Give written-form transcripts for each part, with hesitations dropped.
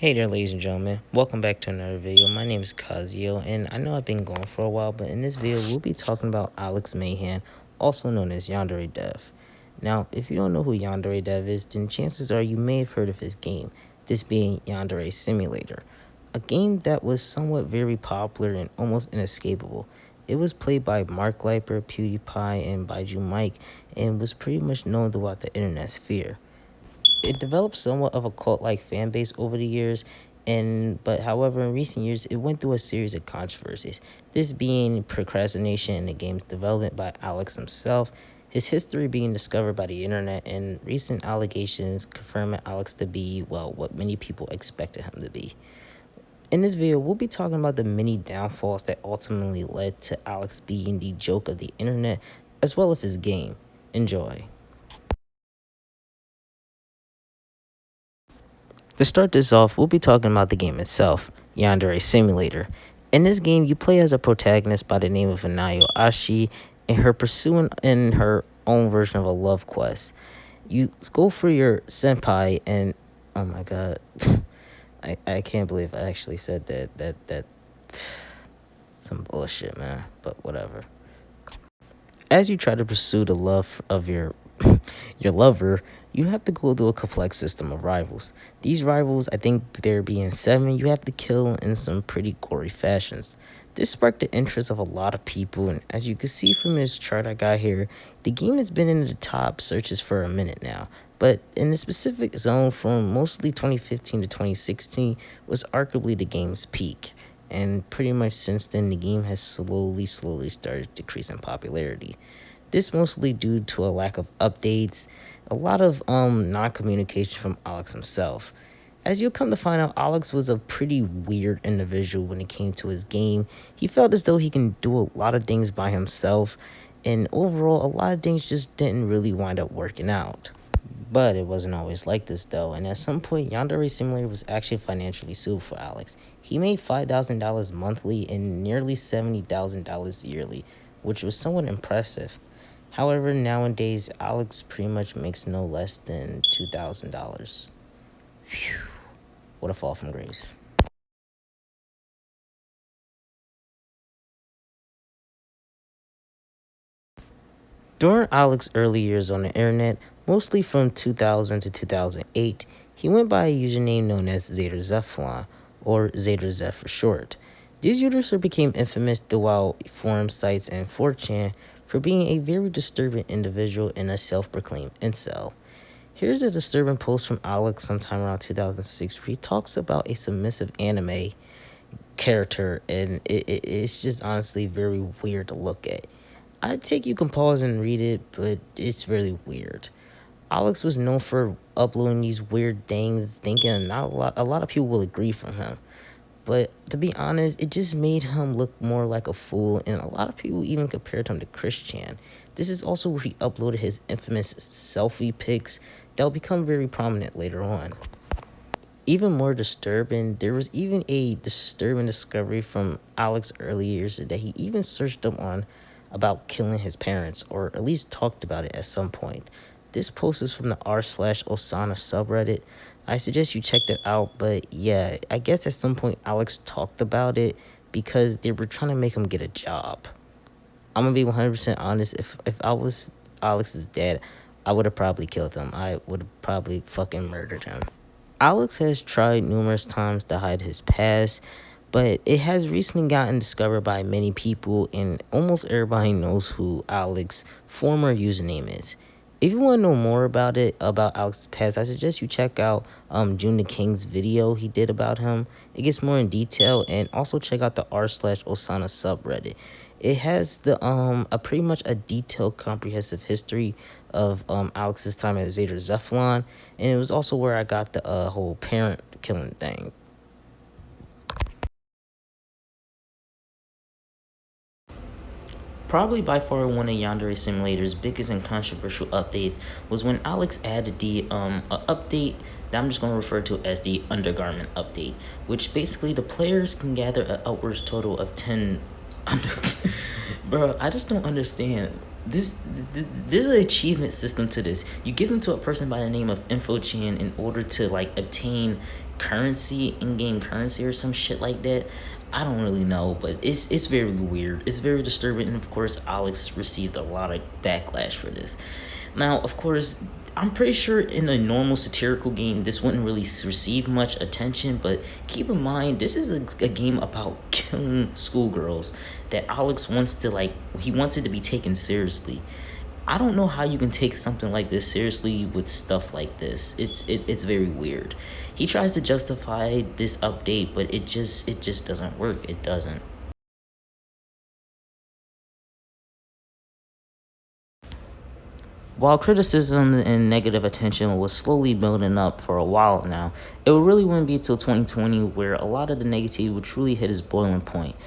Hey there, ladies and gentlemen. Welcome back to another video. My name is Kazio, and I know I've been gone for a while, but in this video, we'll be talking about Alex Mahan, also known as YandereDev. Now, if you don't know who YandereDev is, then chances are you may have heard of his game, this being Yandere Simulator, a game that was somewhat very popular and almost inescapable. It was played by Markiplier, PewDiePie, and by Joon and was pretty much known throughout the internet sphere. It developed somewhat of a cult-like fan base over the years, but however, in recent years, it went through a series of controversies. This being procrastination in the game's development by Alex himself, his history being discovered by the internet, and recent allegations confirming Alex to be, well, what many people expected him to be. In this video, we'll be talking about the many downfalls that ultimately led to Alex being the joke of the internet, as well as his game. Enjoy. To start this off, we'll be talking about the game itself, Yandere Simulator. In this game, you play as a protagonist by the name of Anayo Ashi, and her pursuing in her own version of a love quest. You go for your senpai, and oh my god, I can't believe I actually said that some bullshit, man. But whatever. As you try to pursue the love of your lover, you have to go through a complex system of rivals. These rivals, I think there being 7, you have to kill in some pretty gory fashions. This sparked the interest of a lot of people, and as you can see from this chart I got here, the game has been in the top searches for a minute now. But in the specific zone from mostly 2015 to 2016 was arguably the game's peak. And pretty much since then, the game has slowly started decreasing popularity. This mostly due to a lack of updates, a lot of non-communication from Alex himself. As you'll come to find out, Alex was a pretty weird individual when it came to his game. He felt as though he can do a lot of things by himself, and overall, a lot of things just didn't really wind up working out. But it wasn't always like this though, and at some point, Yandere Simulator was actually financially sued for Alex. He made $5,000 monthly and nearly $70,000 yearly, which was somewhat impressive. However, nowadays, Alex pretty much makes no less than $2,000. Phew, what a fall from grace. During Alex's early years on the internet, mostly from 2000 to 2008, he went by a username known as ZetaZephlon, or ZetaZeph for short. This user became infamous throughout forum sites and 4chan for being a very disturbing individual and a self-proclaimed incel. Here's a disturbing post from Alex sometime around 2006 where he talks about a submissive anime character, and it's just honestly very weird to look at. I take you can pause and read it, but it's really weird. Alex was known for uploading these weird things, thinking not a lot of people will agree from him. But to be honest, it just made him look more like a fool, and a lot of people even compared him to Christian. This is also where he uploaded his infamous selfie pics that will become very prominent later on. Even more disturbing, there was even a disturbing discovery from Alex's early years that he even searched up on about killing his parents, or at least talked about it at some point. This post is from the r/osana subreddit. I suggest you check that out, but yeah, I guess at some point Alex talked about it because they were trying to make him get a job. I'm gonna be 100% honest, if I was Alex's dad, I would have probably killed him. I would have probably fucking murdered him. Alex has tried numerous times to hide his past, but it has recently gotten discovered by many people, and almost everybody knows who Alex's former username is. If you want to know more about Alex's past, I suggest you check out Joon the King's video he did about him. It gets more in detail, and also check out the r/osana subreddit. It has the a pretty much a detailed, comprehensive history of Alex's time at ZetaZephlon, and it was also where I got the whole parent killing thing. Probably by far one of Yandere Simulator's biggest and controversial updates was when Alex added the update that I'm just going to refer to as the undergarment update, which basically the players can gather an upwards total of 10 Bro, I just don't understand. There's an achievement system to this. You give them to a person by the name of InfoChan in order to like obtain currency, in-game currency or some shit like that. I don't really know, but it's very weird. It's very disturbing, and of course, Alex received a lot of backlash for this. Now, of course, I'm pretty sure in a normal satirical game, this wouldn't really receive much attention, but keep in mind, this is a game about killing schoolgirls that Alex wants to, like, he wants it to be taken seriously. I don't know how you can take something like this seriously with stuff like this. It's very weird. He tries to justify this update, but it just doesn't work. It doesn't. While criticism and negative attention was slowly building up for a while now, it really wouldn't be until 2020 where a lot of the negativity would truly hit its boiling point.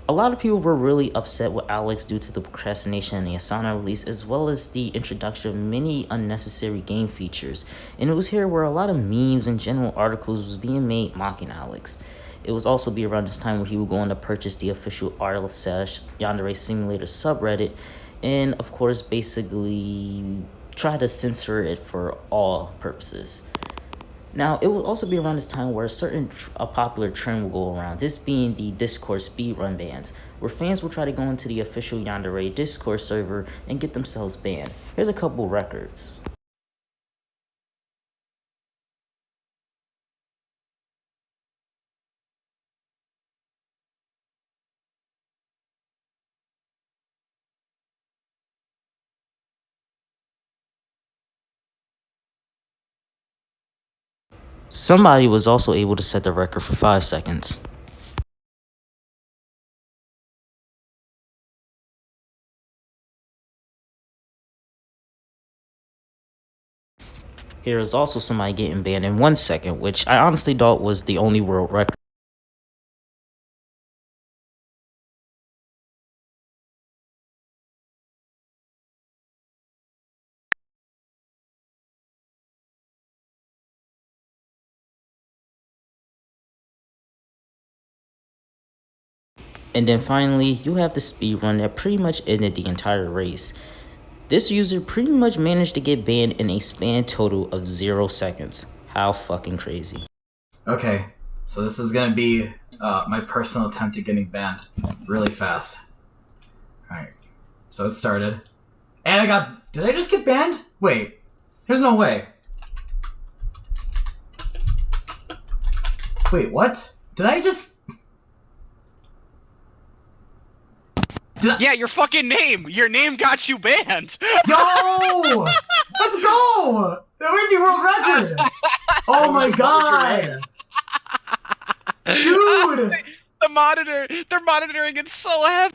A lot of people were really upset with Alex due to the procrastination in the Osana release, as well as the introduction of many unnecessary game features. And it was here where a lot of memes and general articles was being made mocking Alex. It was also be around this time where he would go on to purchase the official r/Yandere simulator subreddit, and of course basically try to censor it for all purposes. Now, it will also be around this time where a popular trend will go around, this being the Discord speedrun bans, where fans will try to go into the official Yandere Discord server and get themselves banned. Here's a couple records. Somebody was also able to set the record for 5 seconds. Here is also somebody getting banned in 1 second, which I honestly thought was the only world record. And then finally, you have the speedrun that pretty much ended the entire race. This user pretty much managed to get banned in a span total of 0 seconds. How fucking crazy. Okay, so this is gonna be my personal attempt at getting banned really fast. Alright, so it started. And did I just get banned? Wait, there's no way. Wait, what? Did I just... Yeah, your fucking name! Your name got you banned! Yo! Let's go! That would be world record! Oh my god! Dude! They're monitoring it so heavy!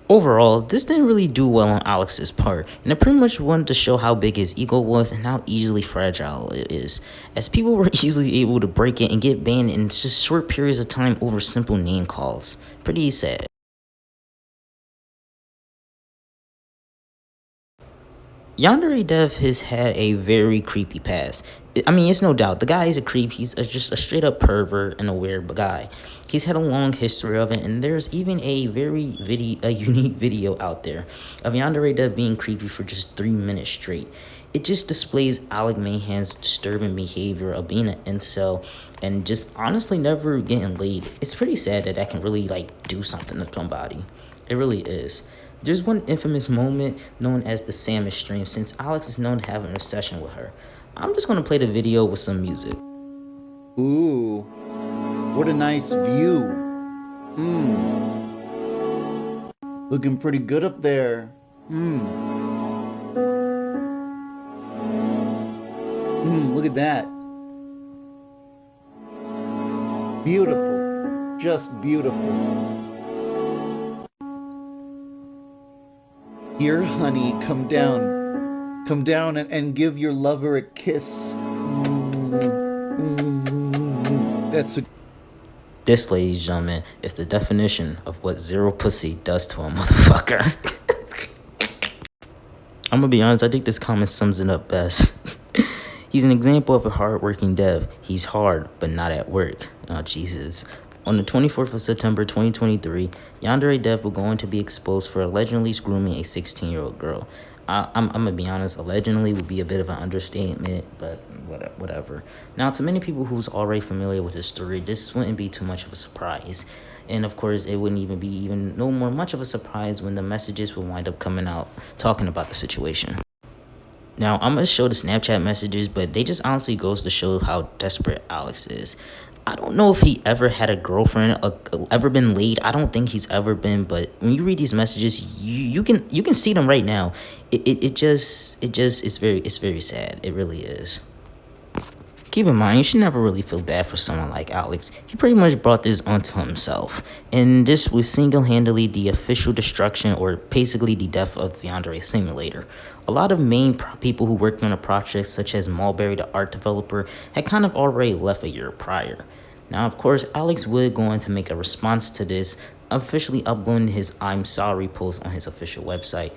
Overall, this didn't really do well on Alex's part, and it pretty much wanted to show how big his ego was and how easily fragile it is, as people were easily able to break it and get banned in just short periods of time over simple name calls. Pretty sad. YandereDev has had a very creepy past. I mean, it's no doubt. The guy is a creep. He's just a straight up pervert and a weird guy. He's had a long history of it, and there's even a unique video out there of YandereDev being creepy for just 3 minutes straight. It just displays Alec Mahan's disturbing behavior of being an incel and just honestly never getting laid. It's pretty sad that can really do something to somebody. It really is. There's one infamous moment known as the Salmon stream, since Alex is known to have an obsession with her. I'm just gonna play the video with some music. Ooh, what a nice view. Looking pretty good up there. Look at that. Beautiful, just beautiful. Here, honey, come down. Come down and give your lover a kiss. That's a... This, ladies and gentlemen, is the definition of what zero pussy does to a motherfucker. I'm gonna be honest, I think this comment sums it up best. He's an example of a hard-working dev. He's hard, but not at work. Oh, Jesus. On the 24th of September 2023, YandereDev will go on to be exposed for allegedly grooming a 16-year-old girl. I'm gonna be honest, allegedly would be a bit of an understatement, but whatever. Now, to many people who's already familiar with the story, this wouldn't be too much of a surprise. And of course, it wouldn't even be even no more much of a surprise when the messages would wind up coming out talking about the situation. Now, I'm going to show the Snapchat messages, but they just honestly goes to show how desperate Alex is. I don't know if he ever had a girlfriend, ever been laid. I don't think he's ever been, but when you read these messages, you can see them right now. It just it's very sad. It really is. Keep in mind, you should never really feel bad for someone like Alex. He pretty much brought this onto himself. And this was single-handedly the official destruction, or basically the death of Yandere Simulator. A lot of main people who worked on the project, such as Mulberry, the art developer, had kind of already left a year prior. Now, of course, Alex would go on to make a response to this, officially uploading his I'm sorry post on his official website,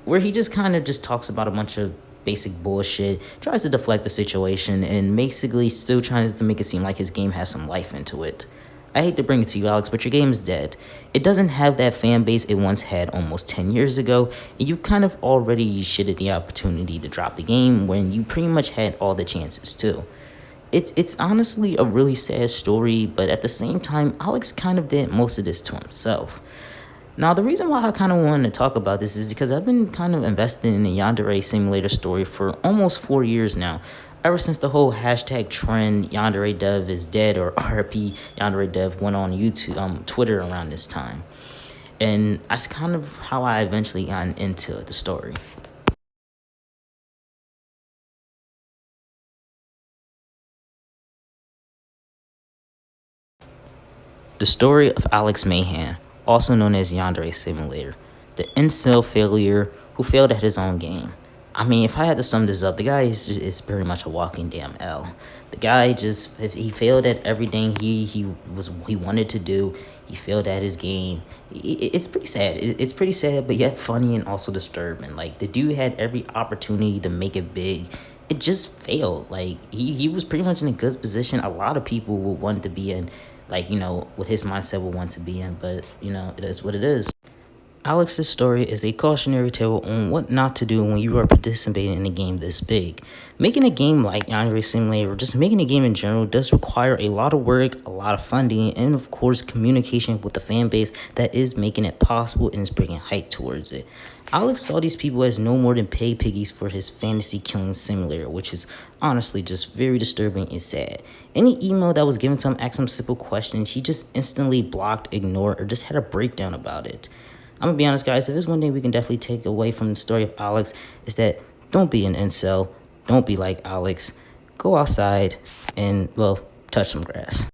where he just kind of just talks about a bunch of basic bullshit, tries to deflect the situation, and basically still tries to make it seem like his game has some life into it. I hate to bring it to you, Alex, but your game's dead. It doesn't have that fan base it once had almost 10 years ago, and you kind of already shitted the opportunity to drop the game when you pretty much had all the chances to. It's honestly a really sad story, but at the same time, Alex kind of did most of this to himself. Now, the reason why I kind of wanted to talk about this is because I've been kind of invested in the Yandere Simulator story for almost 4 years now. Ever since the whole hashtag trend YandereDev is dead, or RP YandereDev, went on YouTube, Twitter around this time. And that's kind of how I eventually got into the story. The story of Alex Mahan, also known as Yandere Simulator, the incel failure who failed at his own game. I mean, if I had to sum this up, the guy is pretty much a walking damn L. The guy just, if he failed at everything he wanted to do. He failed at his game. It's pretty sad. It's pretty sad, but yet funny and also disturbing. Like, the dude had every opportunity to make it big. It just failed. Like, he was pretty much in a good position. A lot of people would want to be in, like, you know, with his mindset would want to be in, but, you know, it is what it is. Alex's story is a cautionary tale on what not to do when you are participating in a game this big. Making a game like Yandere Simulator, or just making a game in general, does require a lot of work, a lot of funding, and of course communication with the fan base that is making it possible and is bringing hype towards it. Alex saw these people as no more than pay piggies for his fantasy killing simulator, which is honestly just very disturbing and sad. Any email that was given to him asking him simple questions, he just instantly blocked, ignored, or just had a breakdown about it. I'm gonna be honest, guys, if there's one thing we can definitely take away from the story of Alex, is that don't be an incel, don't be like Alex, go outside and, well, touch some grass.